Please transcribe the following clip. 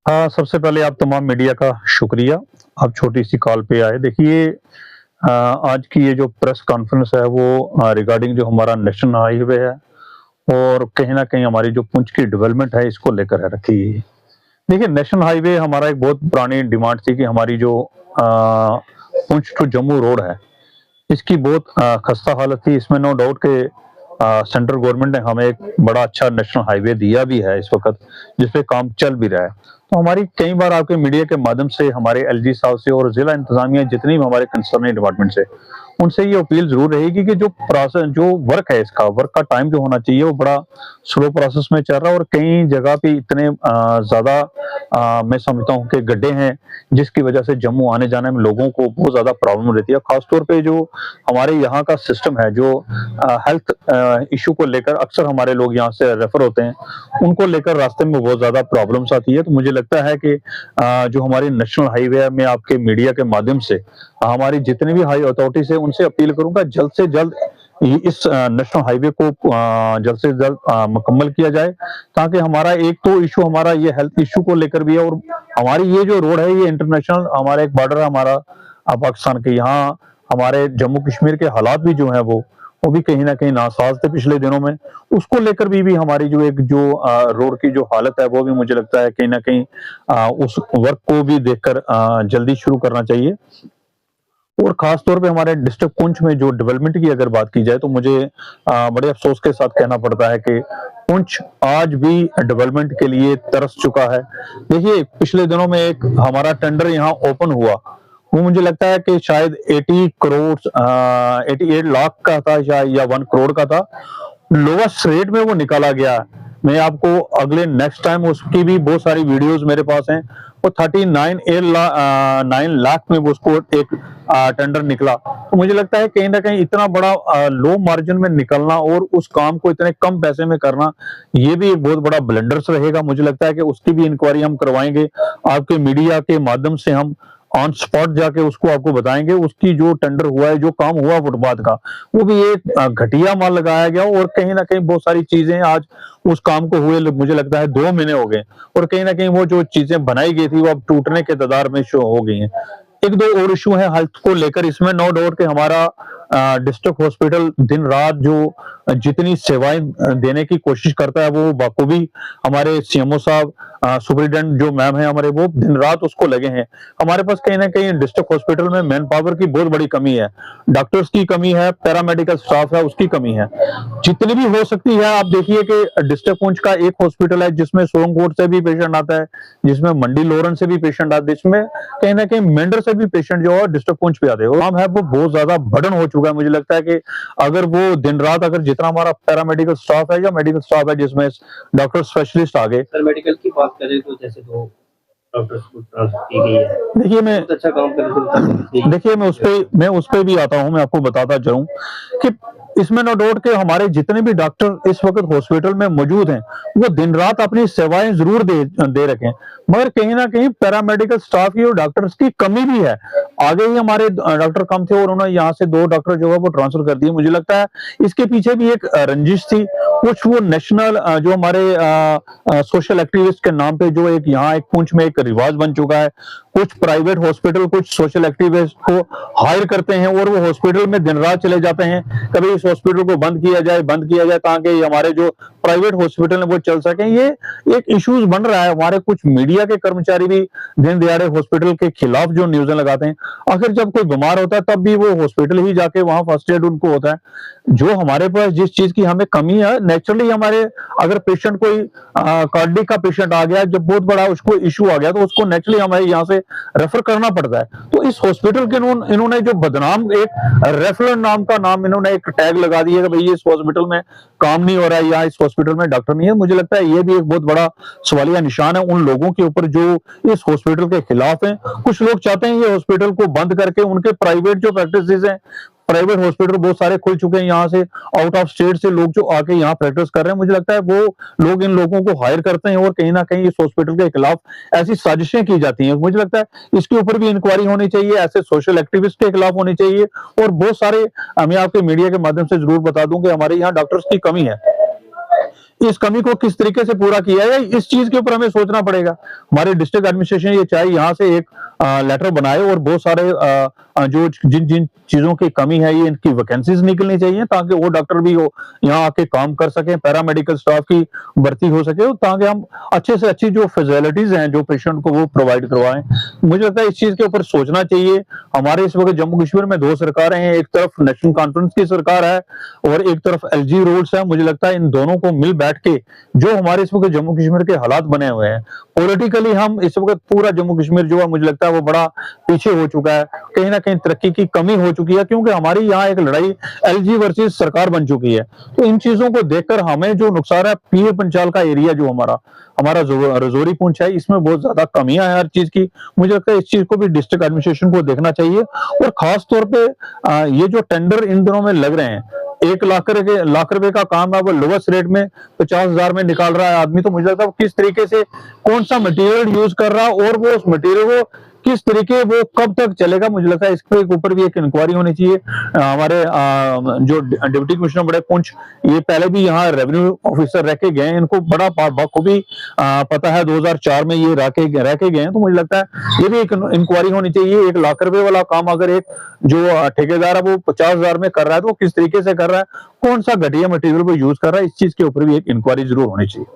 हाँ, सबसे पहले आप तमाम मीडिया का शुक्रिया, आप छोटी-सी कॉल पे आए। देखिए आज की ये जो प्रेस कॉन्फ्रेंस है वो रिगार्डिंग जो हमारा नेशनल हाईवे है और कहीं न कहीं हमारी जो पुंछ की डेवलपमेंट है इसको लेकर है रखी गई है। देखिए नेशनल हाईवे हमारा एक बहुत पुरानी डिमांड थी कि हमारी जो पुंछ टू जम्मू रोड है, इसकी बहुत खस्ता हालत थी। इसमें नो डाउट कि सेंट्रल गवर्नमेंट ने हमें एक बड़ा अच्छा नेशनल हाईवे दिया भी है इस वक़्त, जिस पे काम चल भी रहा है। तो हमारी कई बार आपके मीडिया के माध्यम से हमारे एलजी साहब से और ज़िला इंतज़ामिया जितनी भी हमारे कंसर्निंग डिपार्टमेंट से, उनसे ये अपील ज़रूर रहेगी कि जो वर्क है इसका, वर्क का टाइम जो होना चाहिए वो बड़ा स्लो प्रोसेस में चल रहा है और कई जगह पे इतने ज़्यादा मैं समझता हूँ कि गड्ढे हैं, जिसकी वजह से जम्मू आने-जाने में लोगों को बहुत ज़्यादा प्रॉब्लम रहती है। ख़ास तौर पे जो हमारे यहाँ का सिस्टम है, जो हेल्थ इश्यू को लेकर अक्सर हमारे लोग यहाँ से रेफर होते हैं, उनको लेकर रास्ते में बहुत ज़्यादा प्रॉब्लम्स आती है। तो मुझे लगता है कि जो हमारी नेशनल हाईवे है, मैं आपके मीडिया के माध्यम से हमारी जितनी भी हाई अथॉरिटीज़ है, उनसे अपील करूँगा जल्द से जल्द इस नेशनल हाईवे को जल्द से जल्द मुकम्मल किया जाए, ताकि हमारा एक तो इश्यू हमारा ये हेल्थ इश्यू को लेकर भी है और हमारी ये जो रोड है, ये इंटरनेशनल हमारा एक बॉर्डर है हमारा पाकिस्तान के। यहाँ हमारे जम्मू कश्मीर के हालात भी जो हैं वो भी कहीं न कहीं नासाज़ थे पिछले दिनों में। उसको लेकर भी हमारी जो रोड की जो हालत है, वो भी मुझे लगता है कहीं न कहीं उस वर्क को भी देखकर जल्दी शुरू करना चाहिए। और खास तौर पे हमारे डिस्ट्रिक्ट पुंछ में जो डेवलपमेंट की अगर बात की जाए तो मुझे बड़े अफ़सोस के साथ कहना पड़ता है कि पुंछ आज भी डेवलपमेंट के लिए तरस चुका है। देखिए पिछले दिनों में एक हमारा टेंडर यहाँ ओपन हुआ, वो मुझे लगता है कि शायद 80 करोड़ 88 लाख का था शायद या 1 करोड़ का था। लोवेस्ट रेट में वो निकाला गया। मैं आपको अगले नेक्स्ट टाइम उसकी भी बहुत सारी वीडियोज़ मेरे पास हैं। वो 9 लाख में वो उसको एक टेंडर निकला। तो मुझे लगता है कहीं न कहीं इतना बड़ा लो मार्जिन में निकलना और उस काम को इतने कम पैसे में करना, ये भी एक बहुत बड़ा ब्लंडर्स रहेगा। मुझे लगता है कि उसकी भी इंक्वायरी हम करवाएँगे। आपके मीडिया के माध्यम से हम ऑन स्पॉट जाके उसको आपको बताएँगे, उसकी जो टेंडर हुआ है, जो काम हुआ फुटपाथ का, वो भी एक घटिया माल लगाया गया और कहीं न कहीं बहुत सारी चीज़ें आज उस काम को हुए मुझे लगता है 2 महीने हो गए और कहीं न कहीं वो जो चीज़ें बनाई गई थी, वो अब टूटने के कगार में शो हो गई हैं। 1-2 और इश्यू हैं हेल्थ को लेकर, इसमें नो डाउट कि हमारा डिस्ट्रिक्ट हॉस्पिटल दिन-रात जो जितनी सेवाएँ देने की कोशिश करता है, वो बाखूबी हमारे सीएमओ साहब सुपरिटेंडेंट जो मैम हैं हमारे, वो दिन-रात उसको लगे हैं। हमारे पास कहीं न कहीं डिस्ट्रिक्ट हॉस्पिटल में मैन पावर की बहुत बड़ी कमी है। डॉक्टर्स की कमी है, पैरामेडिकल स्टाफ है, उसकी कमी है। जितनी भी हो सकती है आप देखिए कि डिस्ट्रिक्ट पुंछ का एक हॉस्पिटल है जिसमें सोलंगकोट से भी पेशेंट आता है, जिसमें मंडी लोरन से भी पेशेंट आते हैं, जिसमें कहीं न कहीं मेंढर से भी पेशेंट जो है डिस्ट्रिक्ट पुंछ पे आते हैं। काम है वो बहुत ज़्यादा बर्डन हो चुका है। मुझे लगता है कि अगर वो दिन-रात अगर जितना हमारा पैरामेडिकल स्टाफ है या मेडिकल स्टाफ है जिसमें डॉक्टर स्पेशलिस्ट आ गए। सर मेडिकल की बात करें तो जैसे 2 डॉक्टर्स को ट्रांसफर की गई है। देखिए मैं बहुत अच्छा काम कर रहे थे। देखिए मैं उस पे भी आता हूँ, मैं आपको बताता चलूँ कि इसमें नो डाउट कि हमारे जितने भी डॉक्टर इस वक़्त हॉस्पिटल में मौजूद हैं, वो दिन-रात अपनी सेवाएँ ज़रूर दे रखे हैं, मगर कहीं न कहीं पैरामेडिकल स्टाफ की और डॉक्टर्स की कमी भी है। आगे ही हमारे डॉक्टर कम थे और उन्होंने यहाँ से 2 डॉक्टर जो है वो ट्रांसफर कर दिए। मुझे लगता है इसके पीछे भी एक रंजिश थी। कुछ वो नेशनल जो हमारे सोशल एक्टिविस्ट के नाम पे जो एक यहाँ एक पुंछ में एक रिवाज बन चुका है। कुछ प्राइवेट हॉस्पिटल कुछ सोशल एक्टिविस्ट को हायर करते हैं और वो हॉस्पिटल में दिन-रात चले जाते हैं। कभी इस हॉस्पिटल को बंद किया जाए ताकि हमारे जो प्राइवेट हॉस्पिटल है वो चल सकें। ये एक इश्यूज बन रहा है। हमारे कुछ मीडिया के कर्मचारी भी दिन-दहाड़े हॉस्पिटल के खिलाफ जो न्यूज़ें लगाते हैं। आखिर जब कोई बीमार होता है तब भी वो हॉस्पिटल ही जाके वहाँ फर्स्ट एड उनको होता है। जो हमारे पास जिस चीज़ की हमें कमी है, नेचुरली हमारे अगर पेशेंट कोई कार्डियक का पेशेंट आ गया, जब बहुत बड़ा उसको इश्यू आ गया तो उसको नेचुरली हमें यहाँ से रेफर करना पड़ता है। तो इस हॉस्पिटल के इन्होंने जो बदनाम एक रेफरल नाम का नाम इन्होंने एक टैग लगा दिया कि भई इस हॉस्पिटल में काम नहीं हो रहा है या इस हॉस्पिटल में डॉक्टर नहीं है। मुझे लगता है ये भी एक बहुत बड़ा सवालिया निशान है उन लोगों के ऊपर जो इस हॉस्पिटल के खिलाफ हैं। कुछ लोग चाहते हैं ये हॉस्पिटल को बंद करके उनके प्राइवेट जो प्रैक्टिसेस हैं, प्राइवेट हॉस्पिटल बहुत सारे खुल चुके हैं, यहाँ से आउट ऑफ स्टेट से लोग जो आके यहाँ प्रैक्टिस कर रहे हैं। मुझे लगता है वो लोग इन लोगों को हायर करते हैं और कहीं न कहीं इस हॉस्पिटल के खिलाफ ऐसी साजिशें की जाती हैं। मुझे लगता है इसके ऊपर भी इंक्वायरी होनी चाहिए, ऐसे सोशल एक्टिविस्ट के खिलाफ होनी चाहिए और बहुत सारे मैं आपके मीडिया के माध्यम से ज़रूर बता दूँ कि हमारे यहाँ डॉक्टर्स की कमी है। इस कमी को किस तरीके से पूरा किया है, इस चीज के ऊपर हमें सोचना पड़ेगा। हमारे डिस्ट्रिक्ट एडमिनिस्ट्रेशन ये चाहे यहाँ से एक लेटर बनाए और बहुत सारे जो जिन जिन चीजों की कमी है ये इनकी वैकेंसीज निकलनी चाहिए, ताकि वो डॉक्टर भी हो यहाँ आके काम कर सकें, पैरामेडिकल स्टाफ की भर्ती हो सके, ताकि हम अच्छे से अच्छी जो फैसिलिटीज हैं जो पेशेंट को वो प्रोवाइड करवाएं। मुझे लगता है इस चीज के ऊपर सोचना चाहिए। हमारे इस वक्त जम्मू कश्मीर में दो सरकारें हैं, एक तरफ नेशनल कॉन्फ्रेंस की सरकार है और एक तरफ एलजी रूल्स है। मुझे लगता है इन दोनों को मिल बैठ के जो हमारे इस वक्त जम्मू कश्मीर के हालात बने हुए हैं, पॉलिटिकली हम इस वक्त पूरा जम्मू कश्मीर जो है मुझे लगता है वो बड़ा पीछे हो चुका है, कहीं ना कहीं तरक्की की कमी हो चुकी है, क्योंकि हमारी यहाँ एक लड़ाई एलजी वर्सेस सरकार बन चुकी है। तो इन चीजों को देखकर हमें जो नुकसान है, पीर पंचाल का एरिया जो हमारा हमारा रजौरी पुंछ है, इसमें बहुत ज्यादा कमियां है हर चीज की। मुझे लगता है इस चीज को भी डिस्ट्रिक्ट एडमिनिस्ट्रेशन को देखना चाहिए और खास तौर पे ये जो टेंडर इन दिनों में लग रहे हैं, 1 लाख रुपए का काम है वो लोवेस्ट रेट में 50,000 में निकाल रहा है आदमी। तो मुझे लगता है किस तरीके से कौन सा मटेरियल यूज कर रहा है और वो उस मटेरियल को किस तरीके वो कब तक चलेगा, मुझे लगता है इसके ऊपर भी एक इंक्वायरी होनी चाहिए। हमारे जो डिप्टी कमिश्नर बड़े पुंछ, ये पहले भी यहाँ रेवेन्यू ऑफिसर रह के गए हैं, इनको बड़ा बखूबी पता है 2004 में ये रह के गए हैं। तो मुझे लगता है ये भी एक इंक्वायरी होनी चाहिए। 1 लाख रुपए वाला काम अगर एक जो ठेकेदार है वो 50,000 में कर रहा है तो वो किस तरीके से कर रहा है, कौन सा घटिया मटेरियल वो यूज कर रहा है, इस चीज के ऊपर भी एक इंक्वायरी जरूर होनी चाहिए।